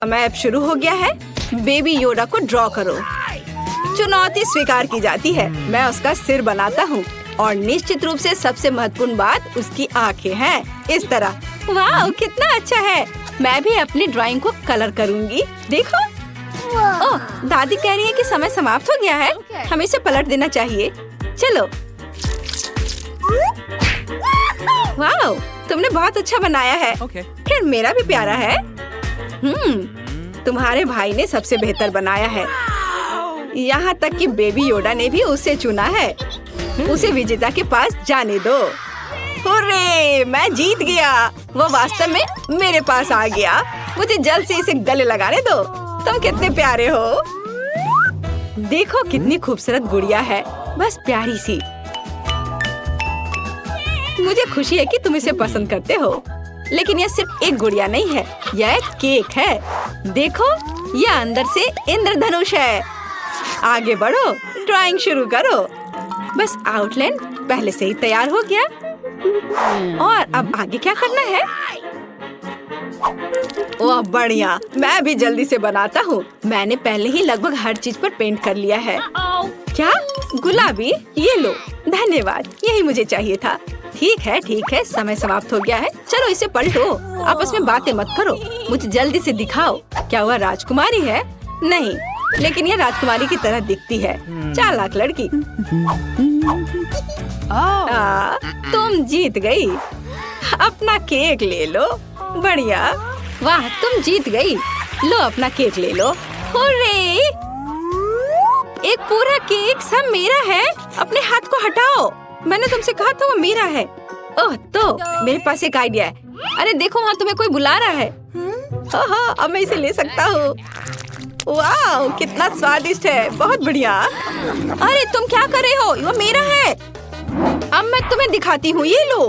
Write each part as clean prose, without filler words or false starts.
समय अब शुरू हो गया है। बेबी योडा को ड्रॉ करो। चुनौती स्वीकार की जाती है। मैं उसका सिर बनाता हूँ और निश्चित रूप से सबसे महत्वपूर्ण बात उसकी आंखें हैं। इस तरह। वाह, कितना अच्छा है। मैं भी अपनी ड्राइंग को कलर करूँगी। देखो। ओह, दादी कह रही है कि समय समाप्त हो गया है। हमें इसे पलट देना चाहिए। चलो। वाह, तुमने बहुत अच्छा बनाया है। खैर, मेरा भी प्यारा है। तुम्हारे भाई ने सबसे बेहतर बनाया है। यहाँ तक कि बेबी योडा ने भी उसे चुना है। उसे विजेता के पास जाने दो। हुर्रे, मैं जीत गया। वो वास्तव में मेरे पास आ गया। मुझे जल्द से इसे गले लगाने दो। तुम कितने प्यारे हो। देखो कितनी खूबसूरत गुड़िया है। बस प्यारी सी। मुझे खुशी है कि तुम इसे पसंद करते हो। लेकिन यह सिर्फ एक गुड़िया नहीं है, यह एक केक है। देखो, यह अंदर से इंद्रधनुष है। आगे बढ़ो, ड्राइंग शुरू करो। बस आउटलाइन पहले से ही तैयार हो गया। और अब आगे क्या करना है? ओह बढ़िया, मैं भी जल्दी से बनाता हूँ। मैंने पहले ही लगभग हर चीज पर पेंट कर लिया है। क्या? गुलाबी? ये लो। धन्यवाद, यही मुझे चाहिए था। ठीक है, समय समाप्त हो गया है। चलो इसे पलटो। आपस में बातें मत करो। मुझे जल्दी से दिखाओ। क्या वह राजकुमारी है? नहीं, लेकिन यह राजकुमारी की तरह दिखती है। चालाक लड़की। तुम जीत गई। अपना केक ले लो। बढ़िया। वाह, तुम जीत गई। लो अपना केक ले लो। हुर्रे! एक पूरा केक सब मेरा है। अपने हाथ को हटाओ। मैंने तुमसे कहा था वो मेरा है। ओह, तो मेरे पास एक आइडिया है। अरे देखो, वहाँ तुम्हें कोई बुला रहा है। हाँ, अब मैं इसे ले सकता हूँ। वाह, कितना स्वादिष्ट है। बहुत बढ़िया। अरे तुम क्या कर रहे हो? वो मेरा है। अब मैं तुम्हें दिखाती हूँ। ये लो।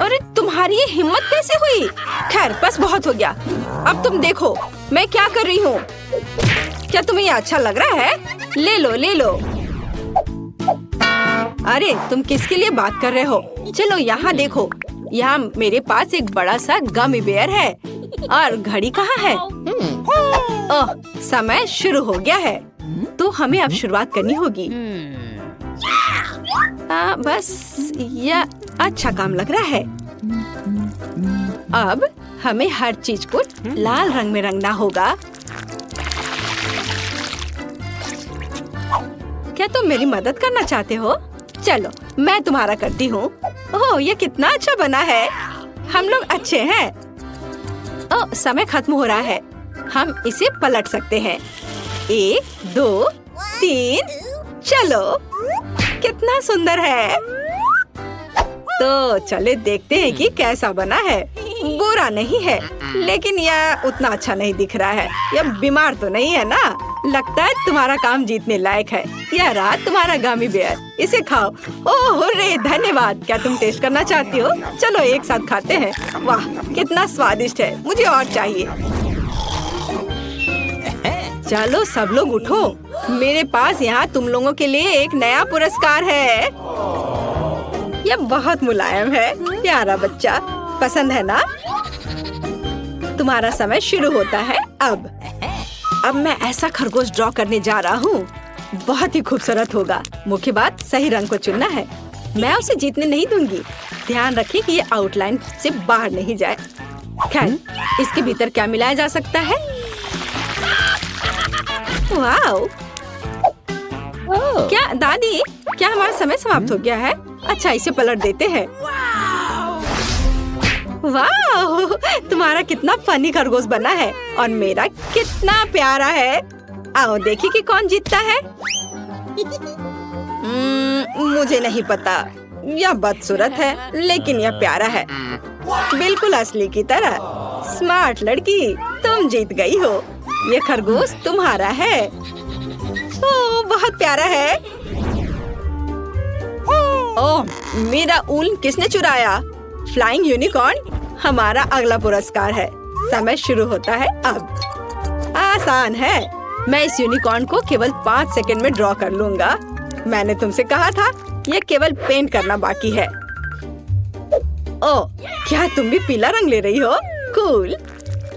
अरे तुम्हारी ये हिम्मत कैसे हुई? खैर, बस बहुत हो गया। अब तुम देखो मैं क्या कर रही हूँ। क्या तुम्हें ये अच्छा लग रहा है? ले लो, ले लो। अरे तुम किसके लिए बात कर रहे हो? चलो यहाँ देखो। यहाँ मेरे पास एक बड़ा सा गमी बेयर है। और घड़ी कहाँ है? ओह, समय शुरू हो गया है। तो हमें अब शुरुआत करनी होगी। बस यह अच्छा काम लग रहा है। अब हमें हर चीज को लाल रंग में रंगना होगा। क्या तुम मेरी मदद करना चाहते हो? चलो, मैं तुम्हारा करती हूँ। ओह, ये कितना अच्छा बना है। हम लोग अच्छे हैं। ओह, समय खत्म हो रहा है। हम इसे पलट सकते हैं। 1, 2, 3। चलो, कितना सुंदर है। तो चले देखते हैं कि कैसा बना है। बुरा नहीं है, लेकिन यह उतना अच्छा नहीं दिख रहा है। यह बीमार तो नहीं है ना? लगता है तुम्हारा काम जीतने लायक है। यह रहा तुम्हारा गमी बेयर। इसे खाओ। ओह हुर्रे, धन्यवाद। क्या तुम टेस्ट करना चाहती हो? चलो एक साथ खाते हैं। वाह, कितना स्वादिष्ट है। मुझे और चाहिए। चलो सब लोग उठो। मेरे पास यहाँ तुम लोगों के लिए एक नया पुरस्कार है। यह बहुत मुलायम है। प्यारा बच्चा, पसंद है ना? तुम्हारा समय शुरू होता है अब मैं ऐसा खरगोश ड्रॉ करने जा रहा हूँ। बहुत ही खूबसूरत होगा। मुख्य बात सही रंग को चुनना है। मैं उसे जीतने नहीं दूंगी। ध्यान रखिए कि ये आउटलाइन से बाहर नहीं जाए। खैर, इसके भीतर क्या मिलाया जा सकता है? वाओ! क्या दादी, क्या हमारा समय समाप्त हो गया है? अच्छा, इसे पलट देते हैं। वाह, तुम्हारा कितना फनी खरगोश बना है और मेरा कितना प्यारा है। आओ देखिए कि कौन जीतता है। मुझे नहीं पता। यह बदसूरत है, लेकिन यह प्यारा है। बिल्कुल असली की तरह। स्मार्ट लड़की, तुम जीत गई हो। यह खरगोश तुम्हारा है। ओह, बहुत प्यारा है। ओह, मेरा ऊन किसने चुराया? फ्लाइंग यूनिकॉर्न हमारा अगला पुरस्कार है। समय शुरू होता है अब। आसान है। मैं इस यूनिकॉर्न को केवल 5 सेकंड में ड्रॉ कर लूंगा। मैंने तुमसे कहा था, यह केवल पेंट करना बाकी है। ओह, क्या तुम भी पीला रंग ले रही हो? कूल।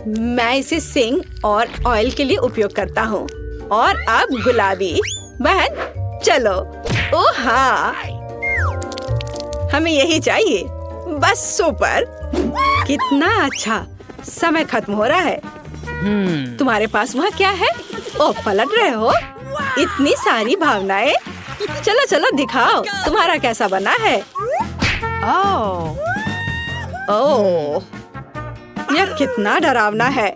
मैं इसे सिंक और ऑयल के लिए उपयोग करता हूँ। और अब गुलाबी। बहन चलो। ओ हाँ, हमें यही चाहिए। बस सुपर। कितना अच्छा। समय खत्म हो रहा है। तुम्हारे पास वहाँ क्या है? ओ, पलट रहे हो? इतनी सारी भावनाएं। चलो चलो दिखाओ तुम्हारा कैसा बना है। ओह, यह कितना डरावना है।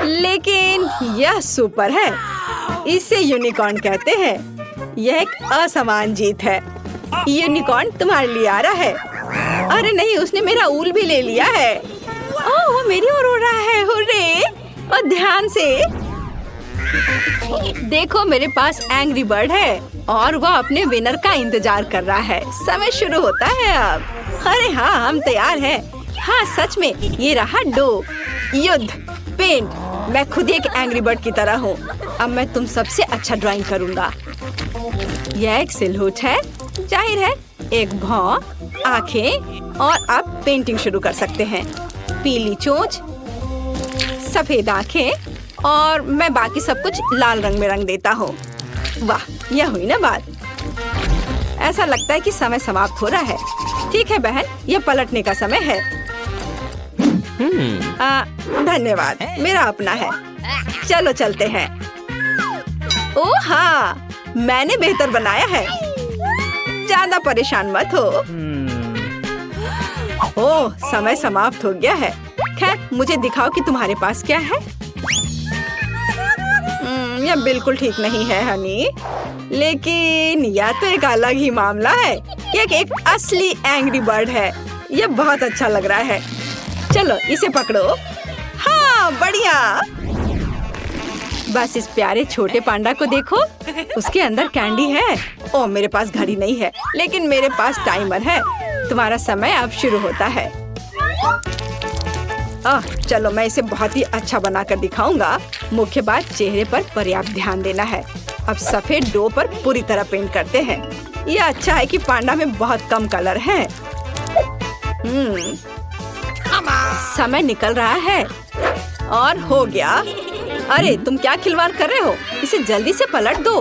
लेकिन यह सुपर है। इसे यूनिकॉर्न कहते हैं। यह एक असमान जीत है। यूनिकॉर्न तुम्हारे लिए आ रहा है। अरे नहीं, उसने मेरा ऊल भी ले लिया है। ओह, वो मेरी ओर उड़ रहा है। हुर्रे! और ध्यान से देखो, मेरे पास एंग्री बर्ड है और वो अपने विनर का इंतजार कर रहा है। समय शुरू होता है अब। अरे हाँ, हम तैयार हैं। हाँ सच में, ये रहा डो। युद्ध। पेंट। मैं खुद एक एंग्री बर्ड की तरह हूँ। अब मैं तुम सबसे अच्छा ड्राइंग करूँगा। यह एक सिलहूट है। जाहिर है एक भौं, आँखें। और अब पेंटिंग शुरू कर सकते हैं। पीली चोंच, सफेद आँखें और मैं बाकी सब कुछ लाल रंग में रंग देता हूँ। वाह, यह हुई ना बात। ऐसा लगता है कि समय समाप्त हो रहा है। ठीक है बहन, यह पलटने का समय है। धन्यवाद, मेरा अपना है। चलो चलते हैं। ओह हाँ, मैंने बेहतर बनाया है। ज्यादा परेशान मत हो। ओह, समय समाप्त हो गया है। खैर, मुझे दिखाओ कि तुम्हारे पास क्या है। यह बिल्कुल ठीक नहीं है हनी। लेकिन यह तो एक अलग ही मामला है। यह एक असली एंग्री बर्ड है। यह बहुत अच्छा लग रहा है। चलो इसे पकड़ो। हाँ, बढ़िया। बस इस प्यारे छोटे पांडा को देखो। उसके अंदर कैंडी है। ओह, मेरे पास घड़ी नहीं है, लेकिन मेरे पास टाइमर है। तुम्हारा समय अब शुरू होता है। चलो मैं इसे बहुत ही अच्छा बनाकर दिखाऊंगा। मुख्य बात, चेहरे पर पर्याप्त ध्यान देना है। अब सफेद डो पर पूरी तरह पेंट करते हैं। यह अच्छा है कि पांडा में बहुत कम कलर है। समय निकल रहा है और हो गया। अरे तुम क्या खिलवाड़ कर रहे हो? इसे जल्दी से पलट दो।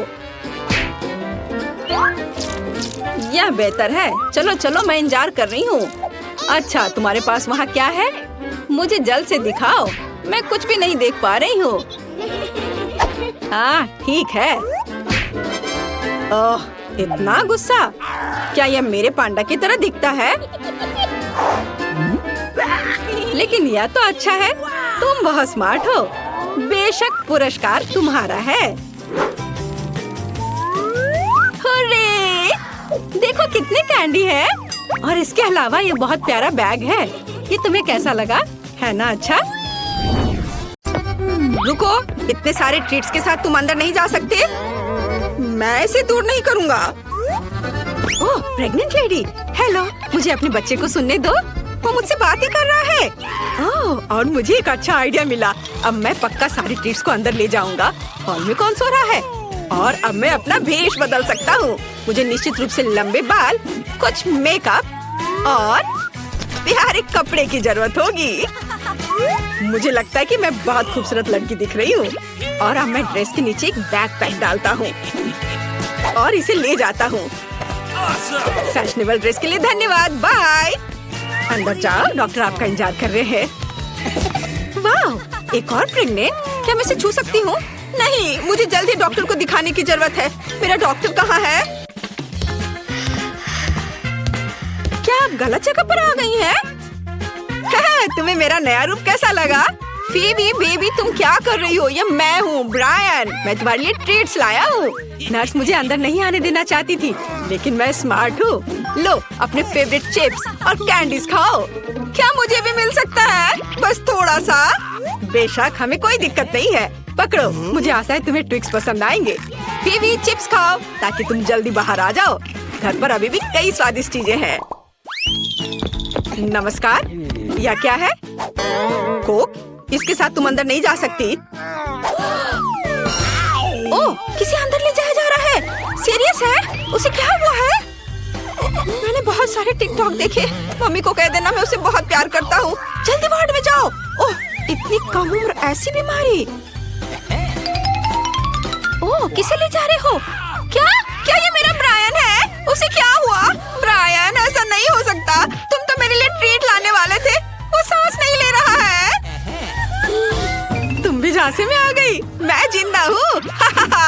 यह बेहतर है। चलो चलो, मैं इंतजार कर रही हूँ। अच्छा, तुम्हारे पास वहाँ क्या है? मुझे जल्द से दिखाओ। मैं कुछ भी नहीं देख पा रही हूँ। हाँ ठीक है। ओह, इतना गुस्सा। क्या यह मेरे पांडा की तरह दिखता है? लेकिन यह तो अच्छा है। तुम बहुत स्मार्ट हो। बेशक, पुरस्कार तुम्हारा है। हुर्रे! देखो कितने कैंडी है। और इसके अलावा ये बहुत प्यारा बैग है। ये तुम्हें कैसा लगा? है ना अच्छा? रुको, इतने सारे ट्रीट्स के साथ तुम अंदर नहीं जा सकते। मैं इसे दूर नहीं करूँगा। ओह, प्रेग्नेंट लेडी। हेलो, मुझे अपने बच्चे को सुनने दो। वो मुझसे बात ही कर रहा है। ओह, और मुझे एक अच्छा आइडिया मिला। अब मैं पक्का सारी ट्रीट्स को अंदर ले जाऊंगा। हॉल में कौन सो रहा है? और अब मैं अपना भेष बदल सकता हूँ। मुझे निश्चित रूप से लंबे बाल, कुछ मेकअप और प्यारे कपड़े की जरूरत होगी। मुझे लगता है कि मैं बहुत खूबसूरत लड़की दिख रही हूँ। और अब मैं ड्रेस के नीचे एक बैकपैक डालता हूँ और इसे ले जाता हूँ। फैशनेबल ड्रेस के लिए धन्यवाद। बाय। अंदर जाओ, डॉक्टर आपका इंतजार कर रहे हैं। वाह, एक और प्रेग्नेंट। क्या मैं इसे छू सकती हूँ? नहीं, मुझे जल्दी डॉक्टर को दिखाने की जरूरत है। मेरा डॉक्टर कहाँ है? क्या आप गलत जगह पर आ गई हैं? तुम्हें मेरा नया रूप कैसा लगा? फीबी बेबी, तुम क्या कर रही हो? ये मैं हूँ, ब्रायन। मैं तुम्हारे लिए ट्रीट्स लाया हूँ। नर्स मुझे अंदर नहीं आने देना चाहती थी, लेकिन मैं स्मार्ट हूँ। लो, अपने फेवरेट चिप्स और कैंडीज खाओ। क्या मुझे भी मिल सकता है? बस थोड़ा सा। बेशक, हमें कोई दिक्कत नहीं है। पकड़ो, मुझे आशा है तुम्हें ट्विक्स पसंद आएंगे। फीबी, चिप्स खाओ ताकि तुम जल्दी बाहर आ जाओ। घर पर अभी भी कई स्वादिष्ट चीजें हैं। नमस्कार, यह क्या है? कोक? इसके साथ तुम अंदर नहीं जा सकती। ओह, किसी अंदर ले जाया जा रहा है। सीरियस है? उसे क्या हुआ है? मैंने बहुत सारे टिकटॉक देखे। मम्मी को कह देना मैं उसे बहुत प्यार करता हूँ। जल्दी वार्ड में जाओ। ओह, इतनी कम उम्र, ऐसी बीमारी। ओह, किसे ले जा रहे हो? क्या क्या ये मेरा ब्रायन है? उसे क्या हुआ? ब्रायन, ऐसा नहीं हो सकता। तुम तो मेरे लिए ट्रीट लाने वाले थे। वो सांस नहीं ले रहा है। तुम भी झांसे में आ गई। मैं जिंदा हूँ।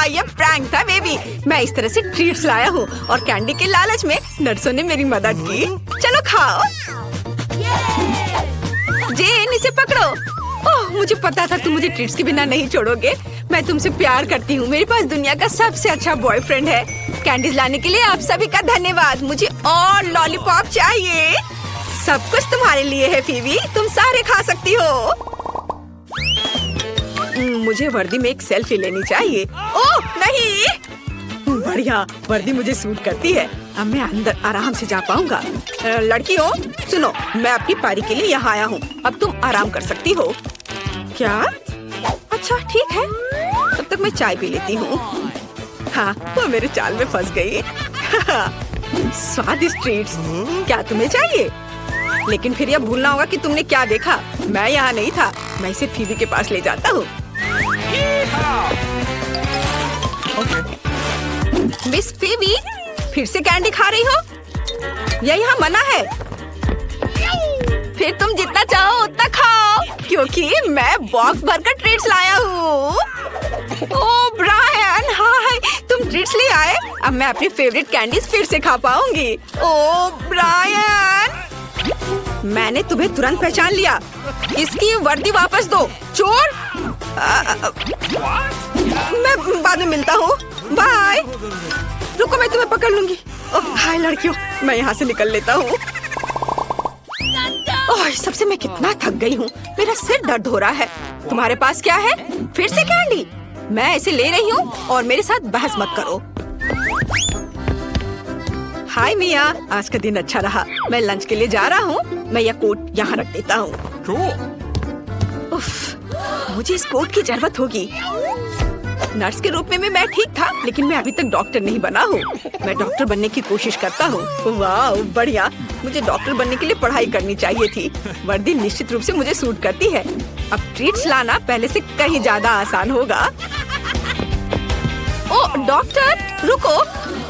ये प्रैंक था बेबी। मैं इस तरह से ट्रीट्स लाया हूँ और कैंडी के लालच में नर्सों ने मेरी मदद की। चलो खाओ। जेन, इसे पकड़ो। ओह, मुझे पता था तुम मुझे ट्रीट्स के बिना नहीं छोड़ोगे। मैं तुमसे प्यार करती हूँ। मेरे पास दुनिया का सबसे अच्छा बॉयफ्रेंड है। कैंडीज लाने के लिए आप सभी का धन्यवाद। मुझे और लॉलीपॉप चाहिए। सब कुछ तुम्हारे लिए है फीवी। तुम सारे खा सकती हो। मुझे वर्दी में एक सेल्फी लेनी चाहिए। ओह नहीं, बढ़िया, वर्दी मुझे सूट करती है। अब मैं अंदर आराम से जा पाऊंगा। लड़कियों सुनो, मैं अपनी पारी के लिए यहाँ आया हूँ। अब तुम आराम कर सकती हो। क्या? अच्छा ठीक है, तब तक मैं चाय पी लेती हूँ। हाँ, वो मेरे चाल में फंस गई। स्वादिष्ट ट्रीट्स। क्या तुम्हें चाहिए? लेकिन फिर यह भूलना होगा कि तुमने क्या देखा। मैं यहाँ नहीं था। मैं इसे फीवी के पास ले जाता हूँ। मिस फीवी, फिर से कैंडी खा रही हो? यह यहाँ मना है। फिर तुम जितना चाहो उतना खाओ, क्योंकि मैं बॉक्स भरकर ट्रीट्स लाया हूँ। ओह ब्रायन, हाय, तुम ट्रीट्स ले आए। अब मैं अपनी फेवरेट कैंडीज फिर से खा पाऊंगी। ओह ब्रायन, मैंने तुम्हें तुरंत पहचान लिया। इसकी वर्दी वापस दो, चोर। मैं बाद में मिलता हूँ। बाय। रुको, मैं तुम्हें पकड़ लूंगी। ओह हाय लड़कियों, मैं यहाँ से निकल लेता हूँ। ओह, सबसे मैं कितना थक गई हूँ। मेरा सिर दर्द हो रहा है। तुम्हारे पास क्या है? फिर से कैंडी? मैं इसे ले रही हूँ और मेरे साथ बहस मत करो। हाय मिया, आज का दिन अच्छा रहा। मैं लंच के लिए जा रहा हूँ। मैं यह कोट यहाँ रख देता हूँ। मुझे इस कोट की जरूरत होगी। नर्स के रूप में मैं ठीक था, लेकिन मैं अभी तक डॉक्टर नहीं बना हूँ। मैं डॉक्टर बनने की कोशिश करता हूँ। वाह बढ़िया, मुझे डॉक्टर बनने के लिए पढ़ाई करनी चाहिए थी। वर्दी निश्चित रूप से मुझे सूट करती है। अब ट्रीट्स लाना पहले से कहीं ज्यादा आसान होगा। ओह डॉक्टर, रुको,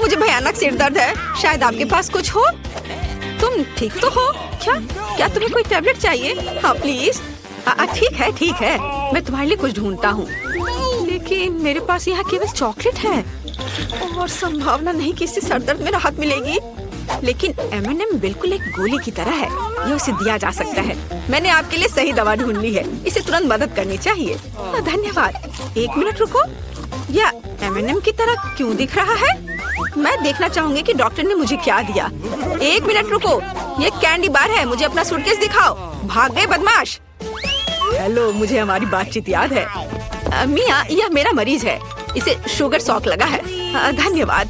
मुझे भयानक सिर दर्द है। शायद आपके पास कुछ हो। तुम ठीक तो हो? क्या तुम्हें कोई टैबलेट चाहिए? हाँ प्लीज। ठीक है, मैं तुम्हारे लिए कुछ ढूंढता हूँ। लेकिन मेरे पास यहाँ केवल चॉकलेट है और संभावना नहीं कि इससे सर दर्द में राहत मिलेगी। लेकिन M&M बिल्कुल एक गोली की तरह है। यह उसे दिया जा सकता है। मैंने आपके लिए सही दवा ढूंढ ली है। इसे तुरंत मदद करनी चाहिए। धन्यवाद। एक मिनट रुको, यह M&M की तरह क्यों दिख रहा है? मैं देखना चाहूंगी कि डॉक्टर ने मुझे क्या दिया। एक मिनट रुको, ये कैंडी बार है। मुझे अपना सूटकेस दिखाओ। भाग गए बदमाश। हेलो, मुझे हमारी बातचीत याद है। मिया, यह मेरा मरीज है। इसे शुगर शॉक लगा है। धन्यवाद।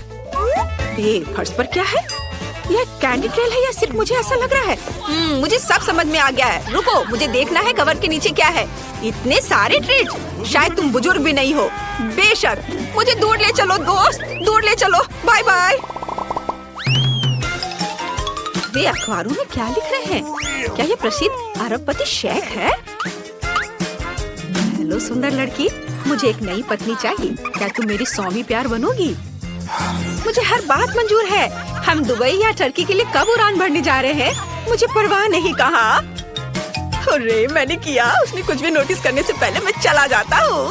फर्श पर क्या है? यह कैंडी ट्रेल है या सिर्फ मुझे ऐसा लग रहा है? मुझे सब समझ में आ गया है। रुको, मुझे देखना है कवर के नीचे क्या है। इतने सारे ट्रीट। शायद तुम बुजुर्ग भी नहीं हो। बेशक, मुझे दूर ले चलो दोस्त, दूर ले चलो। Bye bye. वे अखबारों में क्या लिख रहे हैं? क्या ये प्रसिद्ध अरबपति शेख है? हेलो सुंदर लड़की, मुझे एक नई पत्नी चाहिए। क्या तुम मेरी स्वामी प्यार बनोगी? मुझे हर बात मंजूर है। हम दुबई या टर्की के लिए कब उड़ान भरने जा रहे हैं? मुझे परवाह नहीं। कहा? अरे मैंने किया। उसने कुछ भी नोटिस करने से पहले मैं चला जाता हूँ।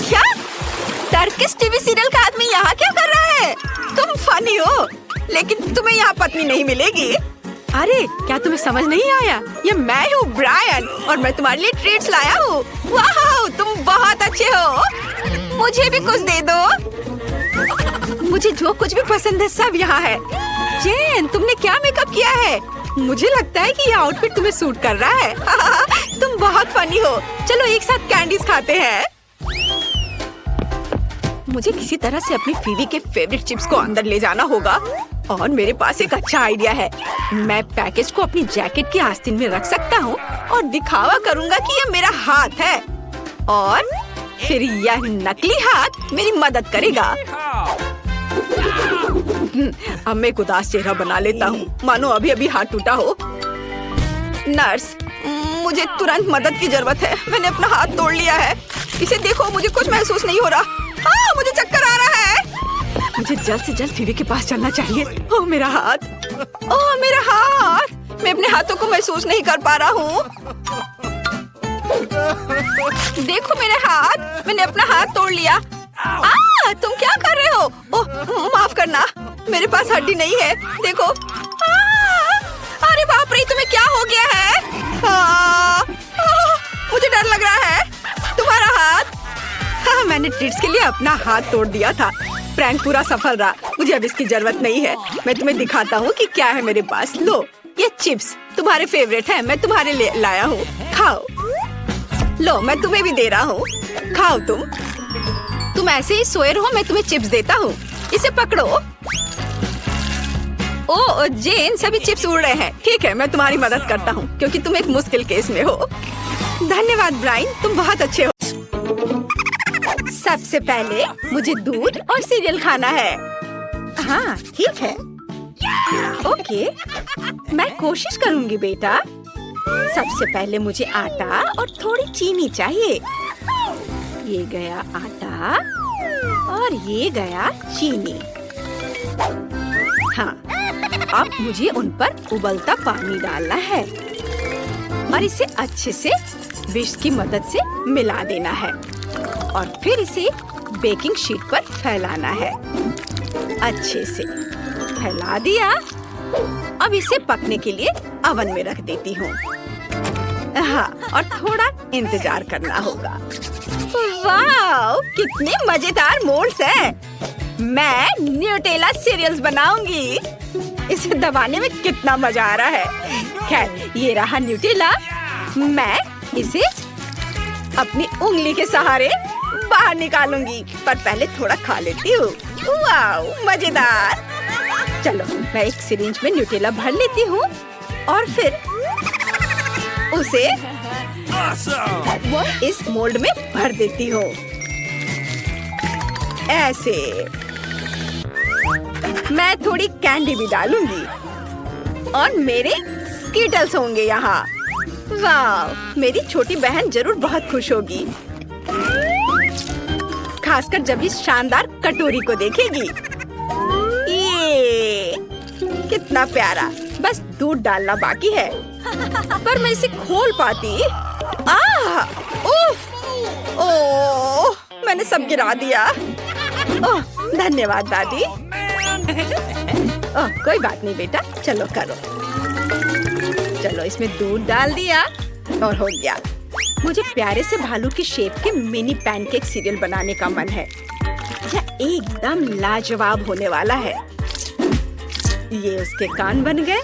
क्या? टर्किश टीवी सीरियल का आदमी यहाँ क्या कर रहा है? तुम फनी हो, लेकिन तुम्हें यहाँ पत्नी नहीं मिलेगी। अरे क्या तुम्हें समझ नहीं आया? ये मैं हूँ ब्रायन और मैं तुम्हारे लिए ट्रीट्स लाया हूँ। वाह, तुम बहुत अच्छे हो। मुझे भी कुछ दे दो। मुझे जो कुछ भी पसंद है सब यहाँ है। जेन, तुमने क्या मेकअप किया है? मुझे लगता है कि ये आउटफिट तुम्हें सूट कर रहा है। तुम बहुत फनी हो। चलो एक साथ कैंडीज खाते हैं। मुझे किसी तरह से अपनी फीवी के फेवरेट चिप्स को अंदर ले जाना होगा और मेरे पास एक अच्छा आइडिया है। मैं पैकेज को अपनी जैकेट की आस्तीन में रख सकता हूँ और दिखावा करूँगा कि ये मेरा हाथ है। और फिर यह नकली हाथ मेरी मदद करेगा। अब मैं एक उदास चेहरा बना लेता हूँ, मानो अभी अभी हाथ टूटा हो। नर्स, मुझे तुरंत मदद की जरूरत है। मैंने अपना हाथ तोड़ लिया है। इसे देखो, मुझे कुछ महसूस नहीं हो रहा। हाँ, मुझे चक्कर आ रहा है। मुझे जल्द से जल्द फीवी के पास चलना चाहिए। ओह मेरा हाथ, ओह मेरा हाथ, मैं अपने हाथों को महसूस नहीं कर पा रहा हूँ। देखो मेरे हाथ, मैंने अपना हाथ तोड़ लिया। तुम क्या कर रहे हो? ओह माफ करना, मेरे पास हड्डी नहीं है। देखो, अरे बाप रे, तुम्हें क्या हो गया है? मुझे डर लग रहा है। तुम्हारा हाथ? हाँ, मैंने ट्रीट्स के लिए अपना हाथ तोड़ दिया था। प्रैंक पूरा सफल रहा। मुझे अब इसकी जरूरत नहीं है। मैं तुम्हें दिखाता हूँ कि क्या है मेरे पास। लो, ये चिप्स तुम्हारे फेवरेट हैं, मैं तुम्हारे लिए लाया हूँ। खाओ। लो, मैं तुम्हें भी दे रहा हूँ, खाओ। तुम ऐसे ही सोए रहो, मैं तुम्हें चिप्स देता हूँ। इसे पकड़ो। ओ जेन, सभी चिप्स उड़ रहे हैं। ठीक है, मैं तुम्हारी मदद करता हूँ क्योंकि तुम एक मुश्किल केस में हो। धन्यवाद ब्राइन, तुम बहुत अच्छे हो। सबसे पहले मुझे दूध और सीरियल खाना है। हाँ ठीक है, ओके, मैं कोशिश करूंगी बेटा। सबसे पहले मुझे आटा और थोड़ी चीनी चाहिए। ये गया आटा और ये गया चीनी। हाँ, अब मुझे उन पर उबलता पानी डालना है और इसे अच्छे से विस्क की मदद से मिला देना है और फिर इसे बेकिंग शीट पर फैलाना है। अच्छे से फैला दिया। अब इसे पकने के लिए ओवन में रख देती हूँ। हाँ, और थोड़ा इंतजार करना होगा। वाह, कितने मजेदार मोल्ड्स हैं। मैं न्यूटेला सीरियल्स बनाऊंगी। इसे दबाने में कितना मजा आ रहा है। खैर, ये रहा न्यूटेला। मैं इसे अपनी उंगली के सहारे बाहर निकालूंगी, पर पहले थोड़ा खा लेती हूँ। वाह, मजेदार। चलो, मैं एक सिरिंज में न्यूटेला भर लेती हूँ और फिर उसे इस मोल्ड में भर देती हूँ। ऐसे मैं थोड़ी कैंडी भी डालूंगी और मेरे स्कीटल्स होंगे यहाँ। वाह, मेरी छोटी बहन जरूर बहुत खुश होगी, खासकर जब इस शानदार कटोरी को देखेगी। ये कितना प्यारा। बस दूध डालना बाकी है, पर मैं इसे खोल पाती। उफ, ओह, मैंने सब गिरा दिया। ओह, धन्यवाद दादी। ओह, कोई बात नहीं बेटा, चलो करो। चलो, इसमें दूध डाल दिया और हो गया। मुझे प्यारे से भालू की शेप के मिनी पैनकेक सीरियल बनाने का मन है। यह एकदम लाजवाब होने वाला है। ये उसके कान बन गए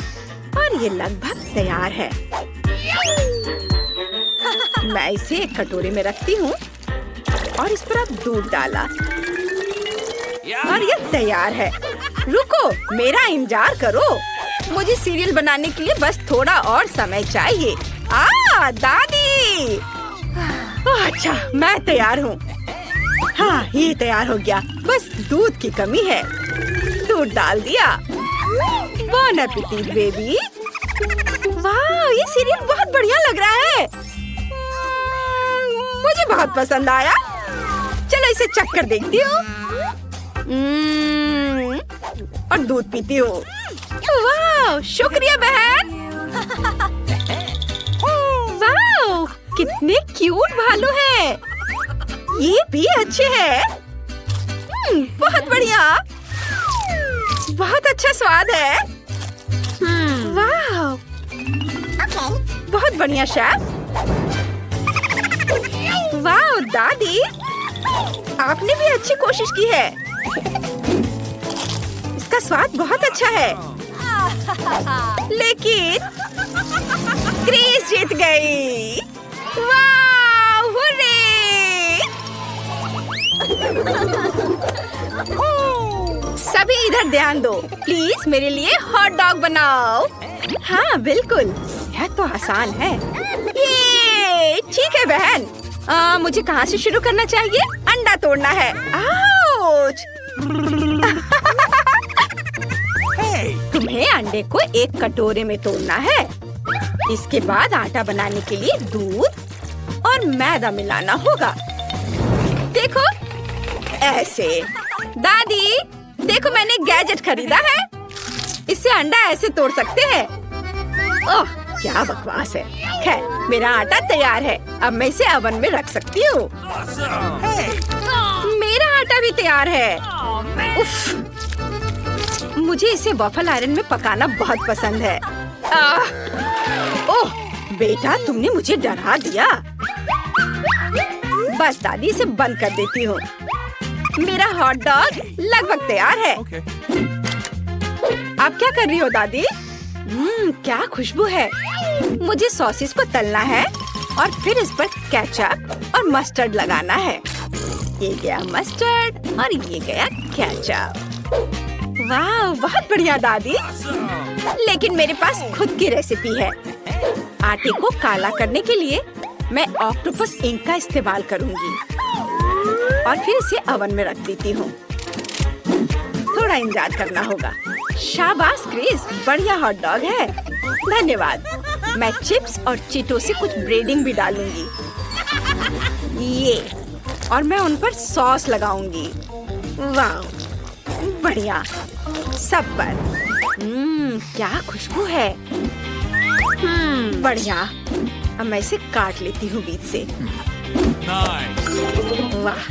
और ये लगभग तैयार है। मैं इसे एक कटोरी में रखती हूँ और इस पर अब दूध डाला और ये तैयार है। रुको, मेरा इंतजार करो। मुझे सीरियल बनाने के लिए बस थोड़ा और समय चाहिए। दादी। अच्छा, मैं तैयार हूँ। हाँ, ये तैयार हो गया। बस दूध की कमी है। दूध डाल दिया। बॉन एपेटिट बेबी। वाह, ये सीरियल बहुत बढ़िया लग रहा है। मुझे बहुत पसंद आया। चलो, इसे चख कर देखती हूँ और दूध पीती हूँ। वाह, शुक्रिया बहन। वाह, कितने क्यूट भालू हैं। ये भी अच्छे हैं। बहुत बढ़िया, बहुत अच्छा स्वाद है। वाह, बहुत बढ़िया शेफ। वाह दादी, आपने भी अच्छी कोशिश की है। इसका स्वाद बहुत अच्छा है। लेकिन क्रिस जीत गई। वाह, हुर्रे! सभी इधर ध्यान दो। प्लीज मेरे लिए हॉट डॉग बनाओ। हाँ बिल्कुल, यह तो आसान है। ये ठीक है बहन, मुझे कहाँ से शुरू करना चाहिए? अंडा तोड़ना है। आउच! तुम्हें अंडे को एक कटोरे में तोड़ना है। इसके बाद आटा बनाने के लिए दूध और मैदा मिलाना होगा। देखो, ऐसे। दादी, देखो मैंने एक गैजेट खरीदा है। इससे अंडा ऐसे तोड़ सकते हैं। ओह, क्या बकवास है। खैर, मेरा आटा तैयार है। अब मैं इसे ओवन में रख सकती हूँ। मेरा आटा भी तैयार है। उफ, मुझे इसे वॉफल आयरन में पकाना बहुत पसंद है। ओह, बेटा, तुमने मुझे डरा दिया। बस दादी, इसे बंद कर देती हूँ। मेरा हॉट डॉग लगभग तैयार है। आप क्या कर रही हो दादी? क्या खुशबू है। मुझे सॉसेस को तलना है और फिर इस पर केचप और मस्टर्ड लगाना है। ये गया मस्टर्ड और ये गया केचप। वाह, बहुत बढ़िया दादी। लेकिन मेरे पास खुद की रेसिपी है। आटे को काला करने के लिए मैं ऑक्टोपस इंक का इस्तेमाल करूंगी और फिर इसे ओवन में रख देती हूँ। थोड़ा इंतजार करना होगा। शाबाश क्रिस, बढ़िया हॉट डॉग है। धन्यवाद। मैं चिप्स और चीटो से कुछ ब्रेडिंग भी डालूंगी। ये, और मैं उन पर सॉस लगाऊंगी। वाह, बढ़िया। सब पर। क्या खुशबू है। बढ़िया। अब मैं इसे काट लेती हूँ बीच से। वाह,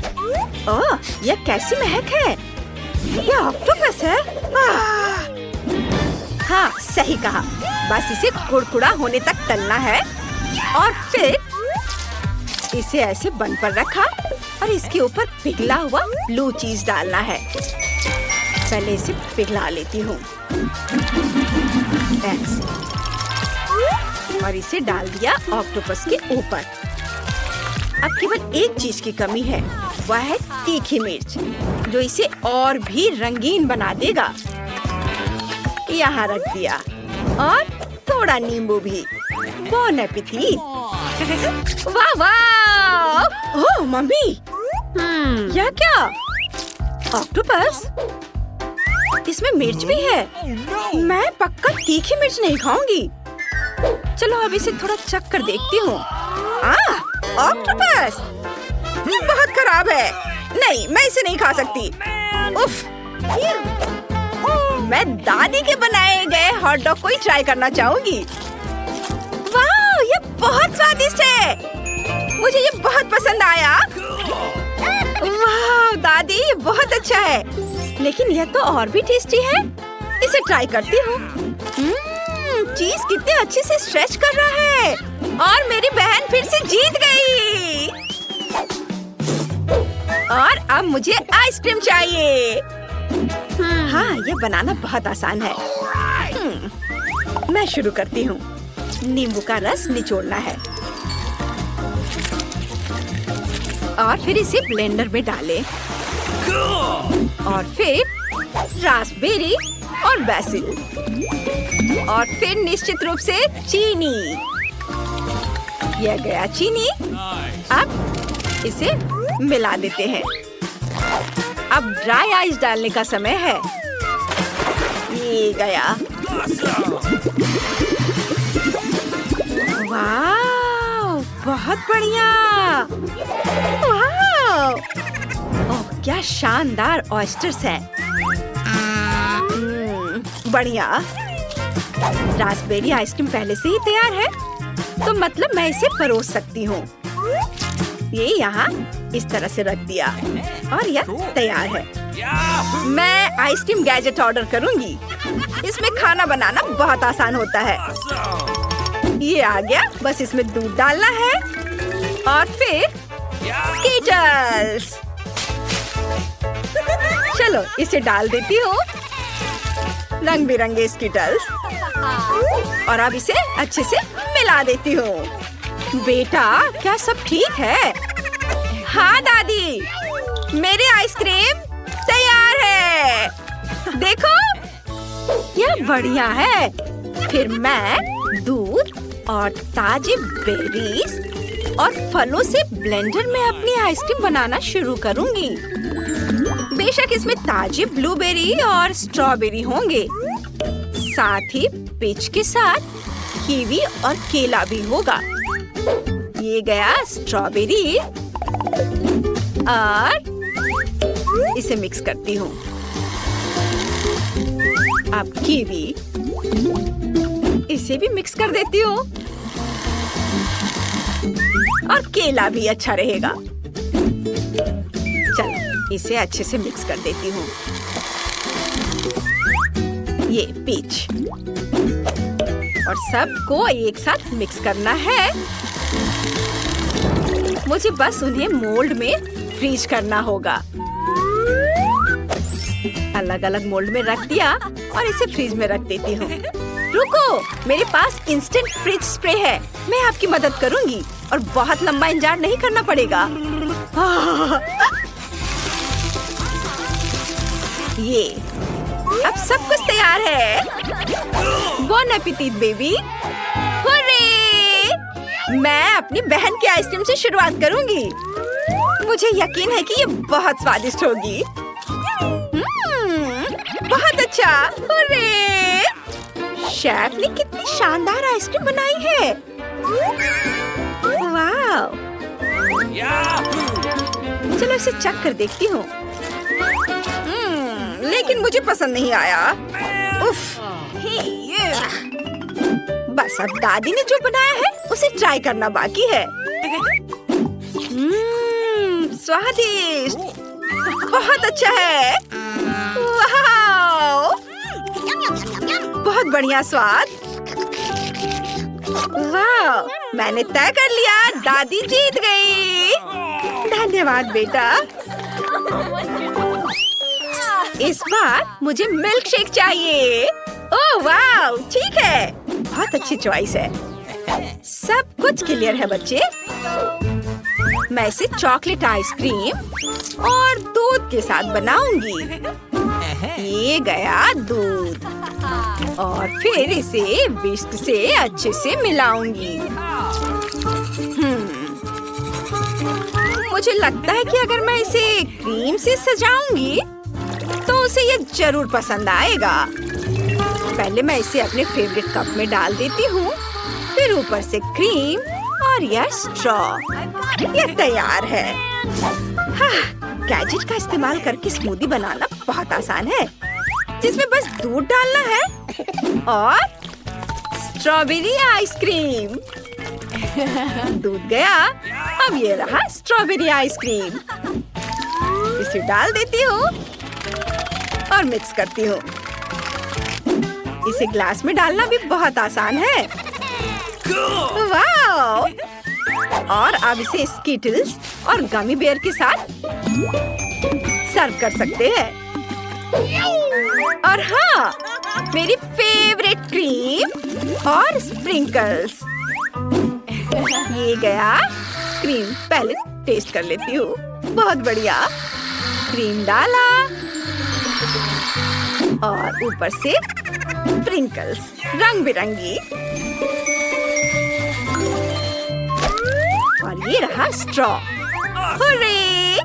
ओह, यह कैसी महक है। यह ऑक्टोपस है। हाँ, सही कहा। बस इसे कुड़कुड़ा होने तक तलना है और फिर इसे ऐसे बन पर रखा और इसके ऊपर पिघला हुआ ब्लू चीज डालना है। पहले इसे पिघला लेती हूँ ऐसे, और इसे डाल दिया ऑक्टोपस के ऊपर। अब केवल एक चीज की कमी है, वह है तीखी मिर्च, जो इसे और भी रंगीन बना देगा। यहाँ रख दिया और थोड़ा नींबू भी। Bone appétit. वाह वाह! ओह मम्मी, यह क्या? ऑक्टोपस? इसमें मिर्च भी है। मैं पक्का तीखी मिर्च नहीं खाऊंगी। चलो अब इसे थोड़ा चख कर देखती हूँ। ऑक्टोपस! ये बहुत खराब है। नहीं, मैं इसे नहीं खा सकती। उफ! मैं दादी के बनाए गए हॉट डॉग को ही ट्राई करना चाहूंगी। वाह, ये बहुत स्वादिष्ट है। मुझे ये बहुत पसंद आया। वाह दादी, ये बहुत अच्छा है। लेकिन यह तो और भी टेस्टी है। इसे ट्राई करती हूँ। चीज कितने अच्छे से स्ट्रेच कर रहा है और मेरी बहन फिर से जीत गई। और अब मुझे आइसक्रीम चाहिए। हाँ, ये बनाना बहुत आसान है। मैं शुरू करती हूँ। नींबू का रस निचोड़ना है और फिर इसे ब्लेंडर में डालें और फिर रास्पबेरी और बेसिल और फिर निश्चित रूप से चीनी। यह गया चीनी। अब इसे मिला देते हैं। अब ड्राई आइस डालने का समय है। ये गया। वाह, बहुत बढ़िया। वाह, ओह क्या शानदार ऑयस्टर्स हैं। बढ़िया। रास्पबेरी आइसक्रीम पहले से ही तैयार है, तो मतलब मैं इसे परोस सकती हूँ। ये यहाँ इस तरह से रख दिया और यह तैयार है। मैं आइसक्रीम गैजेट ऑर्डर करूँगी। इसमें खाना बनाना बहुत आसान होता है। ये आ गया। बस इसमें दूध डालना है और फिर स्कीटल्स। चलो इसे डाल देती हूँ। रंग बिरंगे स्कीटल्स। और अब इसे अच्छे से मिला देती हूँ। बेटा, क्या सब ठीक है? हाँ दादी, मेरी आइसक्रीम तैयार है। देखो, यह बढ़िया है। फिर मैं दूध और ताजे बेरीज और फलों से ब्लेंडर में अपनी आइसक्रीम बनाना शुरू करूंगी। बेशक इसमें ताजे ब्लूबेरी और स्ट्रॉबेरी होंगे, साथ ही पिच के साथ कीवी और केला भी होगा। ये गया स्ट्रॉबेरी और इसे मिक्स करती हूँ। अब कीवी, इसे भी मिक्स कर देती हूँ और केला भी अच्छा रहेगा। चलो इसे अच्छे से मिक्स कर देती हूँ। ये पीच और सबको एक साथ मिक्स करना है। मुझे बस उन्हें मोल्ड में फ्रीज करना होगा। अलग अलग मोल्ड में रख दिया और इसे फ्रीज में रख देती हूँ। रुको, मेरे पास इंस्टेंट फ्रिज स्प्रे है। मैं आपकी मदद करूँगी और बहुत लंबा इंतजार नहीं करना पड़ेगा। ये अब सब कुछ तैयार है। बॉन एपेटिट बेबी। हुर्रे! मैं अपनी बहन की आइसक्रीम से शुरुआत करूंगी। मुझे यकीन है कि ये बहुत स्वादिष्ट होगी। बहुत अच्छा। हुर्रे! शेफ ने कितनी शानदार आइसक्रीम बनाई है। वाह! चलो इसे चख कर देखती हूँ। लेकिन मुझे पसंद नहीं आया। उफ! बस अब दादी ने जो बनाया है उसे ट्राई करना बाकी है। स्वादिष्ट, बहुत अच्छा है। वाह! बहुत बढ़िया स्वाद। वाह! मैंने तय कर लिया, दादी जीत गई। धन्यवाद बेटा। इस बार मुझे मिल्क शेक चाहिए। ओह वाह, ठीक है, बहुत अच्छी चॉइस है। सब कुछ क्लियर है बच्चे। मैं इसे चॉकलेट आइसक्रीम और दूध के साथ बनाऊंगी। ये गया दूध और फिर इसे विस्क से अच्छे से मिलाऊंगी। मुझे लगता है कि अगर मैं इसे क्रीम से सजाऊंगी तो उसे ये जरूर पसंद आएगा। पहले मैं इसे अपने फेवरेट कप में डाल देती हूँ, फिर ऊपर से क्रीम और यह स्ट्रॉ। ये तैयार है। गैजेट का इस्तेमाल करके स्मूदी बनाना बहुत आसान है, जिसमें बस दूध डालना है और स्ट्रॉबेरी आइसक्रीम। दूध गया, अब ये रहा स्ट्रॉबेरी आइसक्रीम। इसे डाल देती हूँ और मिक्स करती हूँ। इसे ग्लास में डालना भी बहुत आसान है। वाह! और अब इसे स्कीटल्स और गमी बेयर के साथ सर्व कर सकते हैं। और हाँ, मेरी फेवरेट क्रीम और स्प्रिंकल्स। ये गया क्रीम। पहले टेस्ट कर लेती हूँ। बहुत बढ़िया। क्रीम डाला और ऊपर से स्प्रिंकल्स रंग बिरंगी। और ये रहा स्ट्रॉ। हुर्रे!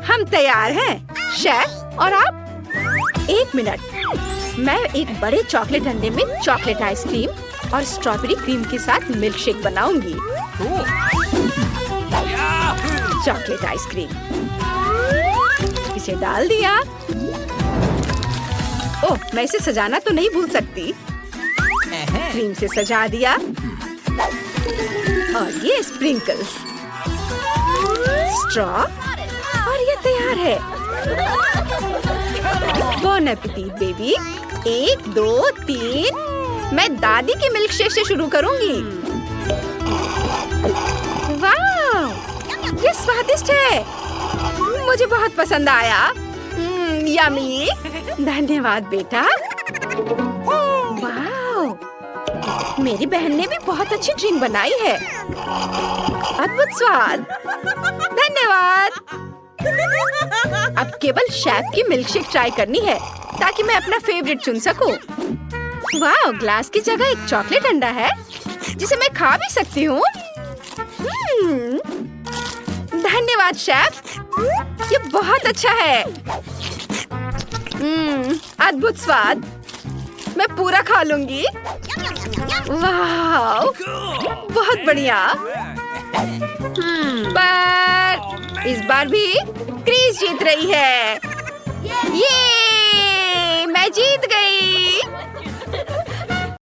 हम तैयार हैं। शेफ और आप? एक मिनट, मैं एक बड़े चॉकलेट अंडे में चॉकलेट आइसक्रीम और स्ट्रॉबेरी क्रीम के साथ मिल्क शेक बनाऊंगी। चॉकलेट आइसक्रीम, इसे डाल दिया। ओह, मैं इसे सजाना तो नहीं भूल सकती। क्रीम से सजा दिया और ये स्प्रिंकल्स, स्ट्रॉ, और ये तैयार है। बॉन एपेटिट बेबी। 1 2 3। मैं दादी के मिल्क शेक से शुरू करूंगी। वाह, ये स्वादिष्ट है। मुझे बहुत पसंद आया। यम्मी। धन्यवाद बेटा। वाह, मेरी बहन ने भी बहुत अच्छी ड्रिंक बनाई है। अद्भुत स्वाद। धन्यवाद। अब केवल शेफ की मिल्क शेक ट्राई करनी है ताकि मैं अपना फेवरेट चुन सकूं। वाह, ग्लास की जगह एक चॉकलेट अंडा है जिसे मैं खा भी सकती हूँ। धन्यवाद शेफ, ये बहुत अच्छा है। अद्भुत स्वाद, मैं पूरा खा लूंगी। वाह, बहुत बढ़िया। पर इस बार भी क्रिस जीत रही है। ये